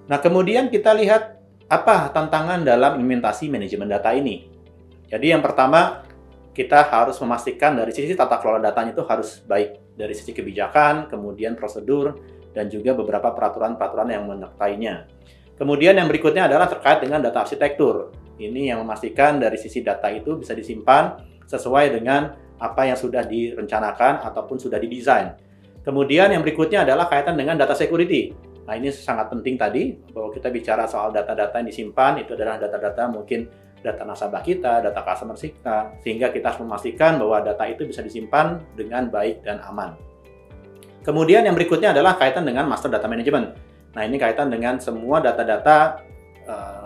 Nah, kemudian kita lihat apa tantangan dalam implementasi manajemen data ini. Jadi yang pertama, kita harus memastikan dari sisi tata kelola datanya itu harus baik. Dari sisi kebijakan, kemudian prosedur, dan juga beberapa peraturan-peraturan yang menyertainya. Kemudian yang berikutnya adalah terkait dengan data arsitektur. Ini yang memastikan dari sisi data itu bisa disimpan sesuai dengan apa yang sudah direncanakan ataupun sudah didesain. Kemudian yang berikutnya adalah kaitan dengan data security. Nah, ini sangat penting tadi, bahwa kita bicara soal data-data yang disimpan, itu adalah data-data mungkin data nasabah kita, data customer kita, sehingga kita harus memastikan bahwa data itu bisa disimpan dengan baik dan aman. Kemudian yang berikutnya adalah kaitan dengan master data management. Nah, ini kaitan dengan semua data-data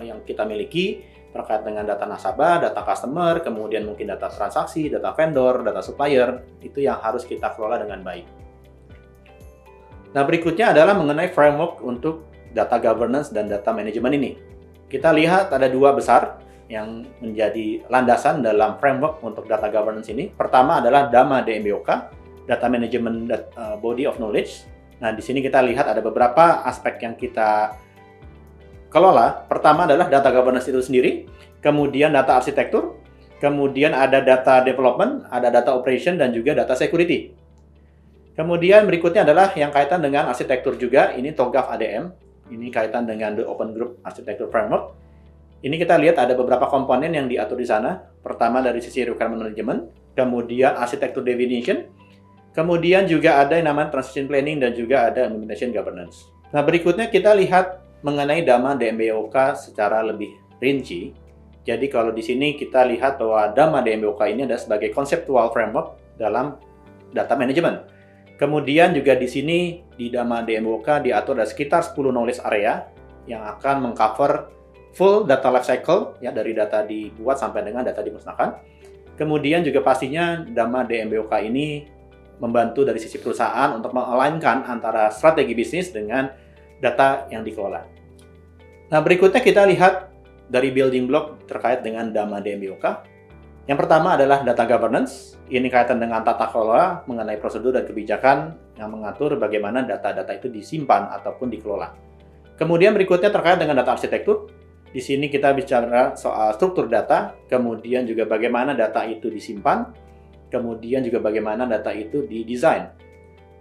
yang kita miliki, terkait dengan data nasabah, data customer, kemudian mungkin data transaksi, data vendor, data supplier, itu yang harus kita kelola dengan baik. Nah, berikutnya adalah mengenai framework untuk data governance dan data management ini. Kita lihat ada dua besar yang menjadi landasan dalam framework untuk data governance ini. Pertama adalah DAMA DMBOK, Data Management Body of Knowledge. Nah, di sini kita lihat ada beberapa aspek yang kita kelola. Pertama adalah data governance itu sendiri, kemudian data arsitektur, kemudian ada data development, ada data operation, dan juga data security. Kemudian berikutnya adalah yang kaitan dengan arsitektur juga, ini TOGAF ADM, ini kaitan dengan The Open Group Architecture Framework. Ini kita lihat ada beberapa komponen yang diatur di sana. Pertama dari sisi requirement management, kemudian architecture definition, kemudian juga ada yang namanya transition planning, dan juga ada implementation governance. Nah, berikutnya kita lihat mengenai DAMA DMBOK secara lebih rinci. Jadi kalau di sini kita lihat bahwa DAMA DMBOK ini adalah sebagai conceptual framework dalam data management. Kemudian juga di sini di DAMA DMBOK diatur ada sekitar 10 knowledge area yang akan mengcover full data lifecycle, ya, dari data dibuat sampai dengan data dimusnahkan. Kemudian juga pastinya DAMA DMBOK ini membantu dari sisi perusahaan untuk mengalign-kan antara strategi bisnis dengan data yang dikelola. Nah, berikutnya kita lihat dari building block terkait dengan DAMA DMBOK. Yang pertama adalah data governance. Ini kaitan dengan tata kelola mengenai prosedur dan kebijakan yang mengatur bagaimana data-data itu disimpan ataupun dikelola. Kemudian berikutnya terkait dengan data arsitektur. Di sini kita bicara soal struktur data, kemudian juga bagaimana data itu disimpan, kemudian juga bagaimana data itu didesain.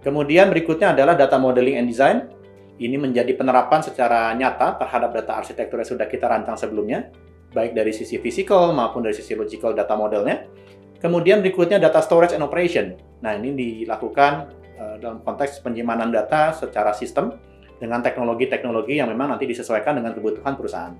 Kemudian berikutnya adalah data modeling and design. Ini menjadi penerapan secara nyata terhadap data arsitektur yang sudah kita rancang sebelumnya, baik dari sisi physical maupun dari sisi logical data modelnya. Kemudian berikutnya data storage and operation. Nah, ini dilakukan dalam konteks penyimpanan data secara sistem dengan teknologi-teknologi yang memang nanti disesuaikan dengan kebutuhan perusahaan.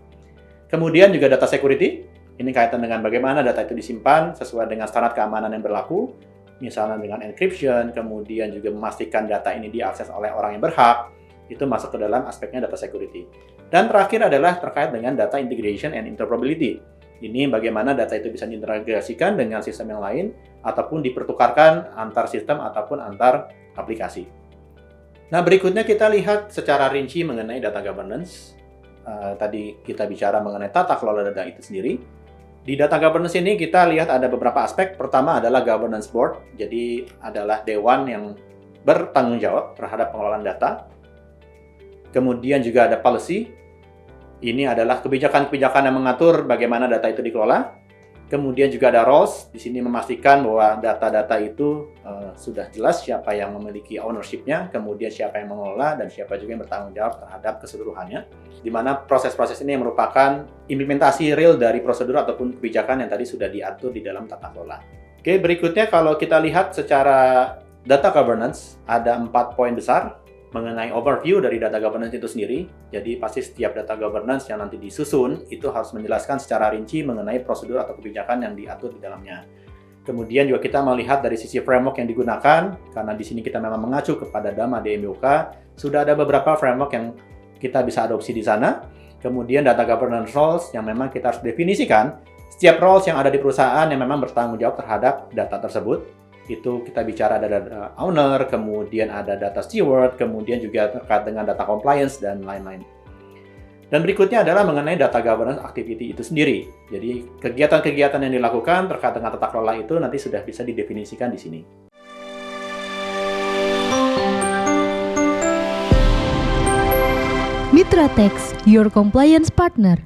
Kemudian juga data security. Ini kaitan dengan bagaimana data itu disimpan sesuai dengan standar keamanan yang berlaku, misalnya dengan encryption, kemudian juga memastikan data ini diakses oleh orang yang berhak. Itu masuk ke dalam aspeknya data security. Dan terakhir adalah terkait dengan data integration and interoperability. Ini bagaimana data itu bisa diintegrasikan dengan sistem yang lain ataupun dipertukarkan antar sistem ataupun antar aplikasi. Nah, berikutnya kita lihat secara rinci mengenai data governance. Tadi kita bicara mengenai tata kelola data itu sendiri. Di data governance ini kita lihat ada beberapa aspek. Pertama adalah governance board. Jadi adalah dewan yang bertanggung jawab terhadap pengelolaan data. Kemudian juga ada policy. Ini adalah kebijakan-kebijakan yang mengatur bagaimana data itu dikelola. Kemudian juga ada roles. Di sini memastikan bahwa data-data itu sudah jelas siapa yang memiliki ownership-nya, kemudian siapa yang mengelola, dan siapa juga yang bertanggung jawab terhadap keseluruhannya. Di mana proses-proses ini merupakan implementasi real dari prosedur ataupun kebijakan yang tadi sudah diatur di dalam tata kelola. Oke, berikutnya kalau kita lihat secara data governance, ada 4 poin besar mengenai overview dari data governance itu sendiri. Jadi pasti setiap data governance yang nanti disusun itu harus menjelaskan secara rinci mengenai prosedur atau kebijakan yang diatur di dalamnya. Kemudian juga kita melihat dari sisi framework yang digunakan, karena di sini kita memang mengacu kepada DAMA DMBOK, sudah ada beberapa framework yang kita bisa adopsi di sana. Kemudian data governance roles yang memang kita harus definisikan setiap roles yang ada di perusahaan yang memang bertanggung jawab terhadap data tersebut. Itu kita bicara ada data owner, kemudian ada data steward, kemudian juga terkait dengan data compliance, dan lain-lain. Dan berikutnya adalah mengenai data governance activity itu sendiri. Jadi kegiatan-kegiatan yang dilakukan terkait dengan tata kelola itu nanti sudah bisa didefinisikan di sini. Mitra Tax, your compliance partner.